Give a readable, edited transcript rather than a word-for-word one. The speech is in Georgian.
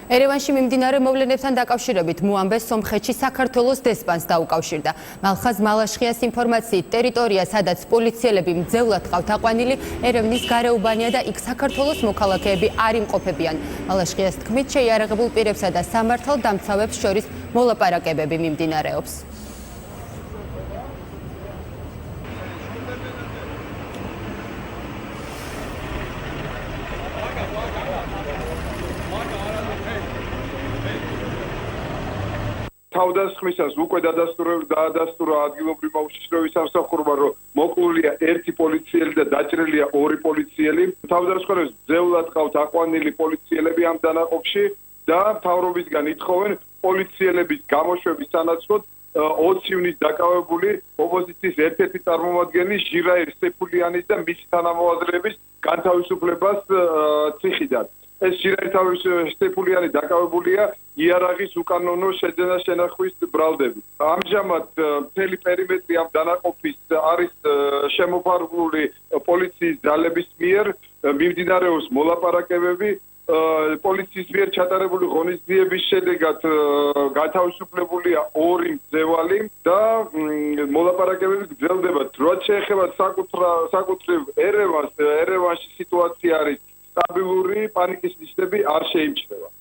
ერევანში მიმდინარე მოვლენებთან დაკავშირებით მოამბეს სომხეთში საქართველოს დესპანს დაუკავშირდა. მალხაზ მალაშხიას ინფორმაციით ტერიტორია, სადაც პოლიციელები მძევლად ყავთ აყვანილი, ერევნის გარეუბანია და იქ საქართველოს მოქალაქეები არ იმყოფებიან. მალაშხიას თქმით, შეიარაღებულ პირებსა და სამართალდამცავებს შორის მოლაპარაკებები მიმდინარეობს. თავდასხმისას უკვე დაადასტურა ადგილობრივმა უშიშროების სამსახურმა, რომ მოკლულია ერთი პოლიციელი და დაჭრილია ორი პოლიციელი. თავდასხმის ძევლად ყავთ აყვანილი პოლიციელები ამ დანაყოფში და მთავრობისგან ითხოვენ პოლიციელების გამოშვების სანაცვლოდ 20 ივნისს დაკავებული ოპოზიციის ერთ-ერთი წარმომადგენლის ჟირაირ სეფულიანის და მისი თანამოაზრეების განთავისუფლებას ციხიდან. ეს ჟირაირ სეფულიანი დაკავებულია იარაღის უკანონო შეძენა-შენახვის ბრალდებით. ამჟამად მთელი პერიმეტრი ამ დანაყოფის არის შემოფარგლული პოლიციის ძალების მიერ, მიმდინარეობს მოლაპარაკებები. პოლიციის მიერ ჩატარებული ღონისძიების შედეგად გათავისუფლებულია ორი მძევალი და მოლაპარაკებები გრძელდება. რაც შეეხება საკუთრივ ერევანში სიტუაცია არის სტაბილური, პანიკის ნიშნები არ შეიმჩნევა.